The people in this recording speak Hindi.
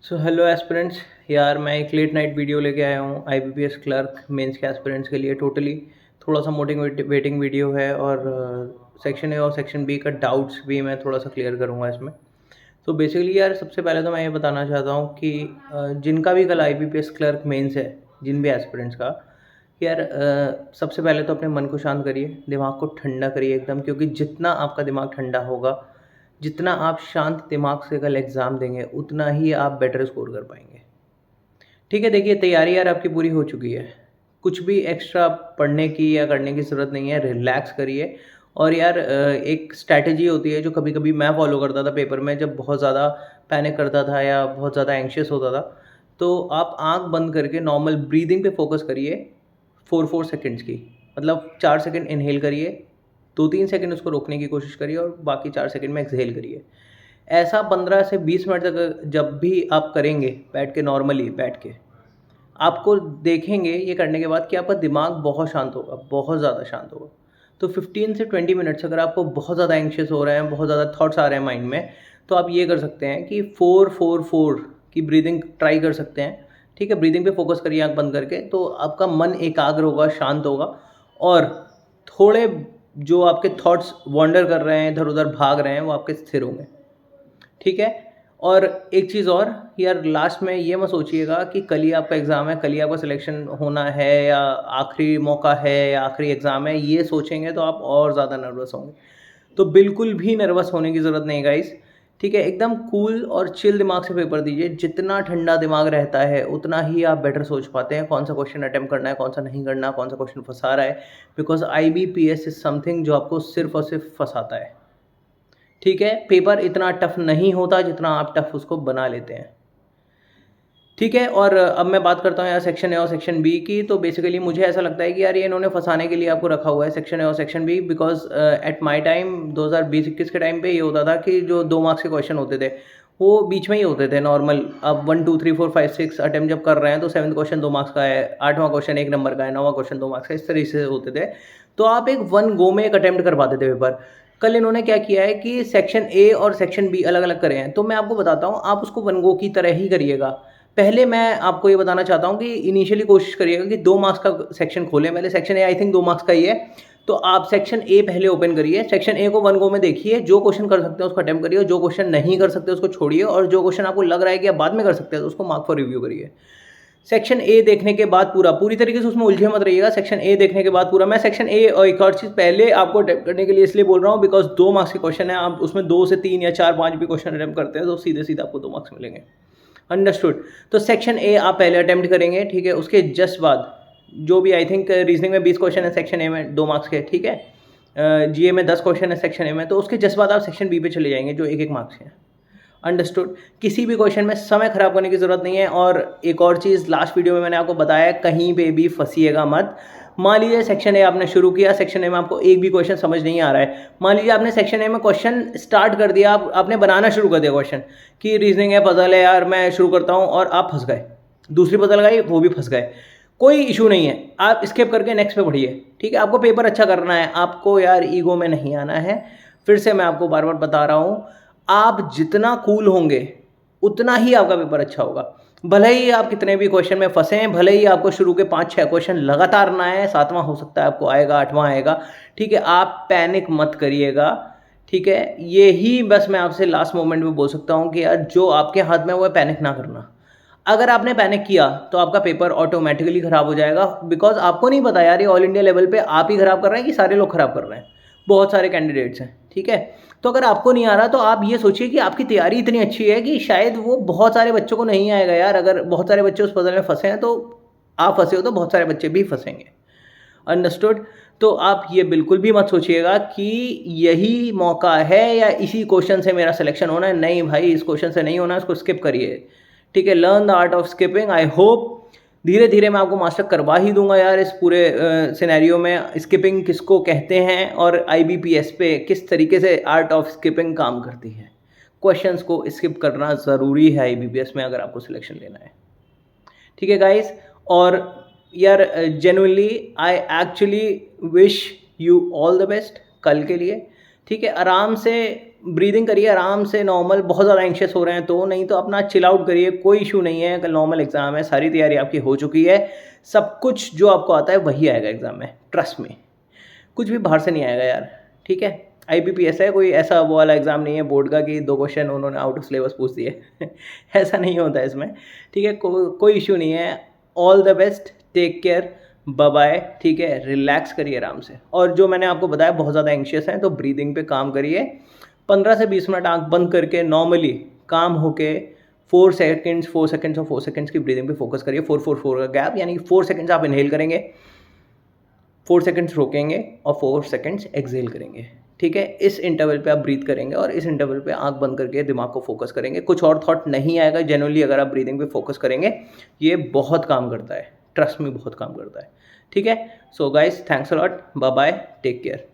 So hello aspirants. यार मैं एक लेट नाइट वीडियो लेके आया हूँ आईबीपीएस क्लर्क मेंस के एस्पिरेंट्स के लिए। टोटली थोड़ा सा मोटिवेटिंग वीडियो है और सेक्शन ए और सेक्शन बी का डाउट्स भी मैं थोड़ा सा क्लियर करूँगा इसमें। तो बेसिकली यार सबसे पहले तो मैं ये बताना चाहता हूँ कि जिनका भी कल आईबीपीएस क्लर्क मेंस है, जिन भी एस्पिरेंट्स का, यार सबसे पहले तो अपने मन को शांत करिए, दिमाग को ठंडा करिए एकदम, क्योंकि जितना आपका दिमाग ठंडा होगा, जितना आप शांत दिमाग से कल एग्ज़ाम देंगे, उतना ही आप बेटर स्कोर कर पाएंगे। ठीक है, देखिए तैयारी यार आपकी पूरी हो चुकी है, कुछ भी एक्स्ट्रा पढ़ने की या करने की ज़रूरत नहीं है, रिलैक्स करिए। और यार एक स्ट्रैटेजी होती है जो कभी कभी मैं फॉलो करता था पेपर में, जब बहुत ज़्यादा पैनिक करता था या बहुत ज़्यादा एंग्शियस होता था। तो आप आंख बंद करके नॉर्मल ब्रीदिंग पे फोकस करिए, 4-4 सेकेंड्स की। मतलब 4 सेकेंड इनहेल करिए, 2-3 सेकेंड उसको रोकने की कोशिश करिए और बाकी 4 सेकेंड में एक्सहेल करिए। ऐसा 15 से 20 मिनट तक जब भी आप करेंगे, बैठ के, नॉर्मली बैठ के, आपको देखेंगे ये करने के बाद कि आपका दिमाग बहुत शांत होगा, बहुत ज़्यादा शांत होगा। तो 15 से 20 मिनट्स अगर आपको बहुत ज़्यादा एंग्शियस हो रहे हैं, बहुत ज़्यादा थॉट्स आ रहे हैं माइंड में, तो आप ये कर सकते हैं कि 4-4-4 की ब्रीदिंग ट्राई कर सकते हैं। ठीक है, ब्रीदिंग पे फोकस करिए आँख बंद करके, तो आपका मन एकाग्र होगा, शांत होगा। और थोड़े जो आपके थॉट्स वॉन्डर कर रहे हैं, इधर-उधर भाग रहे हैं, वो आपके स्थिर होंगे। ठीक है? और एक चीज़ और, यार लास्ट में ये मत सोचिएगा कि कल ही आपका एग्ज़ाम है, कल ही आपका सिलेक्शन होना है या आखिरी मौका है या आखिरी एग्ज़ाम है, ये सोचेंगे तो आप और ज़्यादा नर्वस होंगे। तो बिल्कुल भी नर्वस होने की ज़रूरत नहीं गाइस। ठीक है? एकदम कूल और चिल दिमाग से पेपर दीजिए। जितना ठंडा दिमाग रहता है, उतना ही आप बेटर सोच पाते हैं, कौन-सा क्वेश्चन अटेम्प्ट करना है, कौन-सा नहीं करना, कौन-सा क्वेश्चन फँसा रहा है। बिकॉज़ आईबीपीएस इज़ समथिंग जो आपको सिर्फ़ और सिर्फ़ फँसाता है। ठीक है? पेपर इतना टफ नहीं होता जितना आप टफ उसको बना लेते हैं। ठीक है? और अब मैं बात करता हूँ यार सेक्शन ए और सेक्शन बी की। तो बेसिकली मुझे ऐसा लगता है कि यार ये इन्होंने फँसाने के लिए आपको रखा हुआ है सेक्शन ए और section B, because at my time 2020-21 के टाइम पे ये होता था कि जो 2 मार्क्स के क्वेश्चन होते थे, वो बीच में ही होते थे नॉर्मल। अब 1, 2, 3, 4, 5, 6 अटेम्प्ट जब कर रहे हैं तो 7th क्वेश्चन 2 मार्क्स का है, 8वाँ क्वेश्चन 1 नंबर का है, 9वाँ क्वेश्चन 2 मार्क्स का, इस तरीके से होते थे। तो आप एक वन गो में एक अटेम्प्ट कर पाते थे पेपर। कल इन्होंने क्या किया है कि सेक्शन ए और सेक्शन बी अलग-अलग करे हैं। तो मैं आपको बताता हूँ, आप उसको वन गो की तरह ही करिएगा। पहले मैं आपको ये बताना चाहता हूँ कि इनिशियली कोशिश करिएगा कि 2 मार्क्स का सेक्शन खोलें। पहले section A I think 2 marks का ही है, तो आप सेक्शन ए पहले ओपन करिए। सेक्शन ए को वन गो में देखिए, जो क्वेश्चन कर सकते हैं उसको अटेम्प्ट करिए, जो क्वेश्चन नहीं कर सकते उसको छोड़िए, और जो क्वेश्चन आपको लग रहा है कि आप बाद में कर सकते हैं तो उसको मार्क फॉर रिव्यू करिए। सेक्शन ए देखने के बाद पूरी तरीके से उसमें उलझे मत रहिएगा। सेक्शन ए देखने के बाद मैं सेक्शन ए और एक और चीज़ पहले आपको अटेम्प्ट करने के लिए इसलिए बोल रहा हूँ, बिकॉज 2 मार्क्स के क्वेश्चन है, आप उसमें 2 से 3 या 4, 5 भी क्वेश्चन अटेम्प्ट करते हैं तो सीधे-सीधे आपको 2 मार्क्स मिलेंगे। अंडरस्टूड। तो सेक्शन ए आप पहले अटेम्प्ट करेंगे, ठीक है? उसके जस्ट बाद जो भी आई थिंक रीजनिंग में 20 क्वेश्चन है सेक्शन ए में 2 मार्क्स के, ठीक है? जीए में 10 क्वेश्चन है सेक्शन ए में, तो उसके जस्ट बाद आप सेक्शन बी पे चले जाएंगे जो 1-1 मार्क्स के हैं। अंडरस्टूड। किसी भी क्वेश्चन में समय खराब करने की ज़रूरत नहीं है। और एक और चीज़, लास्ट वीडियो में मैंने आपको बताया, कहीं पे भी फंसिएगा मत। मान लीजिए सेक्शन ए आपने शुरू किया, सेक्शन ए में आपको एक भी क्वेश्चन समझ नहीं आ रहा है। मान लीजिए आपने सेक्शन ए में क्वेश्चन स्टार्ट कर दिया, आपने बनाना शुरू कर दिया क्वेश्चन कि रीजनिंग है, पजल है यार, मैं शुरू करता हूँ, और आप फंस गए। दूसरी पजल गई, वो भी फंस गए। कोई इशू नहीं है, आप स्किप करके नेक्स्ट पे पढ़िए। ठीक है? आपको पेपर अच्छा करना है, आपको यार ईगो में नहीं आना है। फिर से मैं आपको बार बार बता रहा हूँ, आप जितना कूल होंगे उतना ही आपका पेपर अच्छा होगा। भले ही आप कितने भी क्वेश्चन में फंसे, भले ही आपको शुरू के 5-6 क्वेश्चन लगातार ना आए, 7वां हो सकता है आपको आएगा, 8वां आएगा। ठीक है? आप पैनिक मत करिएगा। ठीक है? यही बस मैं आपसे लास्ट मोमेंट में बोल सकता हूँ कि यार जो आपके हाथ में है वो है पैनिक ना करना। अगर आपने पैनिक किया तो आपका पेपर ऑटोमेटिकली खराब हो जाएगा, बिकॉज आपको नहीं पता यार ये ऑल इंडिया लेवल पे आप ही खराब कर रहे हैं कि सारे लोग खराब कर रहे हैं। बहुत सारे कैंडिडेट्स हैं। ठीक है? तो अगर आपको नहीं आ रहा तो आप ये सोचिए कि आपकी तैयारी इतनी अच्छी है कि शायद वो बहुत सारे बच्चों को नहीं आएगा यार। अगर बहुत सारे बच्चे उस पजल में फंसे हैं तो आप फंसे हो तो बहुत सारे बच्चे भी फंसेंगे। अंडरस्टूड? तो आप ये बिल्कुल भी मत सोचिएगा कि यही मौका है या इसी क्वेश्चन से मेरा सिलेक्शन होना है। नहीं भाई, इस क्वेश्चन से नहीं होना, इसको स्किप करिए। ठीक है? Learn the art of skipping. I hope धीरे धीरे मैं आपको मास्टर करवा ही दूंगा यार इस पूरे सिनेरियो में स्किपिंग किसको कहते हैं और आईबीपीएस पे किस तरीके से आर्ट ऑफ स्किपिंग काम करती है। क्वेश्चंस को स्किप करना ज़रूरी है आईबीपीएस में अगर आपको सिलेक्शन लेना है। ठीक है गाइस? और यार genuinely I actually wish you all the best कल के लिए। ठीक है? आराम से ब्रीदिंग करिए आराम से नॉर्मल, बहुत ज़्यादा एंग्शियस हो रहे हैं तो, नहीं तो अपना चिल आउट करिए, कोई इशू नहीं है। कल नॉर्मल एग्ज़ाम है, सारी तैयारी आपकी हो चुकी है, सब कुछ जो आपको आता है वही आएगा एग्ज़ाम में, ट्रस्ट मी। कुछ भी बाहर से नहीं आएगा यार, ठीक है? आईबीपीएस है, कोई ऐसा वो वाला एग्ज़ाम नहीं है बोर्ड का कि 2 क्वेश्चन उन्होंने आउट ऑफ सिलेबस पूछ दिए ऐसा नहीं होता है इसमें, ठीक है? कोई इश्यू नहीं है। All the best, take care, bye bye, ठीक है? रिलैक्स करिए आराम से, और जो मैंने आपको बताया बहुत ज़्यादा एंग्शियस हैं तो ब्रीदिंग पे काम करिए। 15 से 20 मिनट आँख बंद करके नॉर्मली काम होके 4 सेकंड्स, 4 सेकंड्स और 4 सेकंड्स की ब्रीदिंग पे फोकस करिए। 4-4-4 का गैप, यानी 4 सेकंड्स आप इन्हेल करेंगे, 4 सेकंड्स रोकेंगे और 4 सेकंड्स एक्सहेल करेंगे, ठीक है? इस इंटरवल पे आप ब्रीथ करेंगे और इस इंटरवल पे आँख बंद करके दिमाग को फोकस करेंगे। कुछ और थॉट नहीं आएगा जेन्युइनली अगर आप ब्रीथिंग पे फोकस करेंगे। ये बहुत काम करता है, ट्रस्ट मी बहुत काम करता है, ठीक है? So guys, thanks a lot, bye bye, take care.